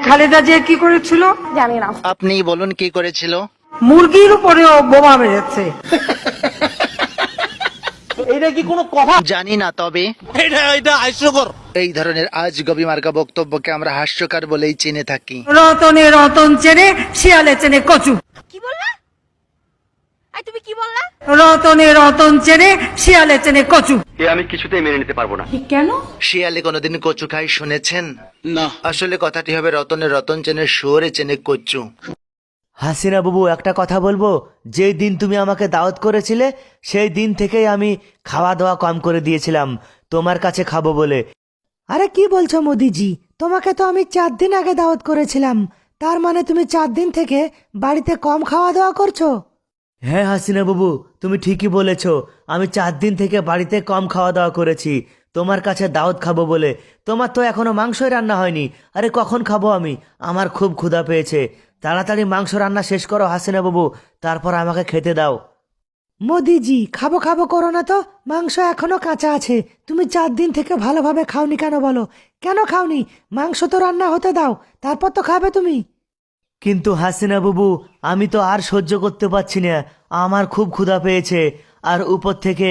খালেদা জিয়া কি করেছিল? জানি না। আপনি বলুন কি করেছিল? মুরগির উপরেও বোমা মেরেছে। এটা কি কোনো কথা? জানি না, তবে এটা হাস্যকর। এই ধরনের আজগবি মার্কা বক্তব্যকে আমরা হাস্যকর বলেই চিনে থাকি। রতনে রতন চেনে, শিয়ালে চেনে কচু। কি বললা? আই তুমি কি বললা? রতনে রতন চেনে, শিয়ালে চেনে কচু। আমি কিছুতেই মেনে নিতে পারবো না। কেন? শিয়ালে কোনোদিন কচু খাই শুনেছেন? না। আসলে কথাটি হবে রতনে রতন চেনে, শুয়োরে চেনে কচু। হাসিনা বাবু, একটা কথা বলবো, যেই দিন তুমি আমাকে দাওয়াত করেছিলে সেই দিন থেকেই আমি খাওয়া দাওয়া কম করে দিয়েছিলাম তোমার কাছে খাবো বলে। আরে কি বলছো মোদিজি, তোমাকে তো আমি 4 দিন আগে দাওয়াত করেছিলাম, তার মানে তুমি 4 দিন থেকে বাড়িতে কম খাওয়া দাওয়া করছো? হ্যাঁ হাসিনা বাবু, তুমি ঠিকই বলেছো, আমি 4 দিন থেকে বাড়িতে কম খাওয়া দাওয়া করেছি তোমার কাছে দাওয়াত খাবো বলে। তোমার তো এখনো মাংসই রান্না হয়নি। আরে কখন খাবো আমি? আমার খুব ক্ষুধা পেয়েছে। তাড়াতাড়ি মাংস রান্না শেষ করো হাসিনা বাবু, তারপর আমাকে খেতে দাও। মোদিজি, খাবো খাবো করো না তো, মাংস এখনো কাঁচা আছে। তুমি 4 দিন থেকে ভালোভাবে খাওনি কেন বলো? কেন খাওনি? মাংস তো রান্না হতে দাও, তারপর তো খাবে তুমি। কিন্তু হাসিনা বাবু, আমি তো আর সহ্য করতে পারছি না, আমার খুব ক্ষুধা পেয়েছে। আর উপর থেকে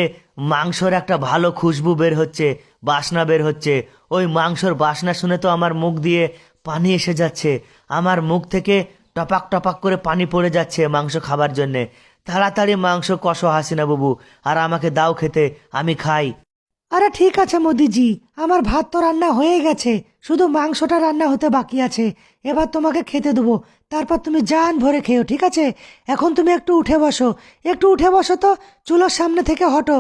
মাংসর একটা ভালো খুশবু বের হচ্ছে, বাসনা বের হচ্ছে। ওই মাংসর বাসনা শুনে তো আমার মুখ দিয়ে পানি এসে যাচ্ছে। আমার মুখ থেকে টপাক টপাক করে পানি পড়ে যাচ্ছে মাংস খাবার জন্যে। তাড়াতাড়ি মাংস কষো হাসিনা বাবু, আর আমাকে দাও খেতে, আমি খাই। আরে ঠিক আছে মোদিজি, আমার ভাত তো রান্না হয়ে গেছে, শুধু মাংসটা রান্না হতে বাকি আছে। এবার তোমাকে খেতে দেবো, তারপর তুমি জান ভরে খেও, ঠিক আছে? এখন তুমি একটু উঠে বসো, একটু উঠে বসো তো, চুলোর সামনে থেকে হটো।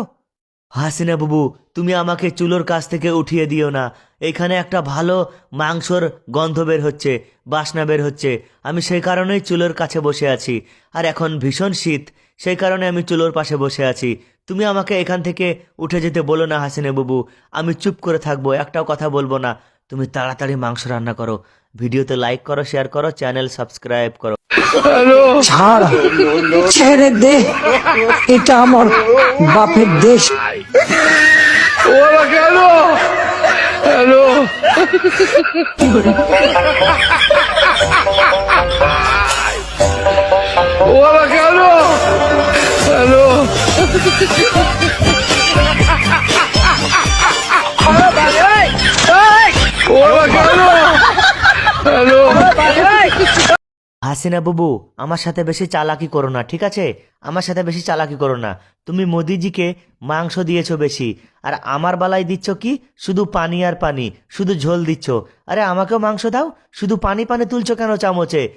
হাসিনা বাবু, তুমি আমাকে চুলোর কাছ থেকে উঠিয়ে দিও না। এখানে একটা ভালো মাংসর গন্ধ বের হচ্ছে, বাসনা বের হচ্ছে। আমি সেই কারণেই চুলোর কাছে বসে আছি। আর এখন ভীষণ শীত, সেই কারণে আমি চুলোর পাশে বসে আছি। তুমি আমাকে এখান থেকে উঠে যেতে বলো না হাসিনা বাবু, আমি চুপ করে থাকবো, একটাও কথা বলবো না। তুমি তাড়াতাড়ি মাংস রান্না করো, ভিডিওতে লাইক করো, শেয়ার করো, চ্যানেল সাবস্ক্রাইব করো। ছাড়, ছেড়ে দে, এটা আমার বাপের দেশ। হাসিনা বাবু, আমার সাথে বেশি চালাকি করো না, ঠিক আছে? আমার সাথে বেশি চালাকি করো না। তুমি মোদিজিকে মাংস দিয়েছো বেশি, আর আমার বেলায় দিচ্ছ কি? শুধু পানি আর পানি, শুধু ঝোল দিচ্ছ। আরে আমাকেও মাংস দাও, শুধু পানি পানি তুলছো কেন চামচে?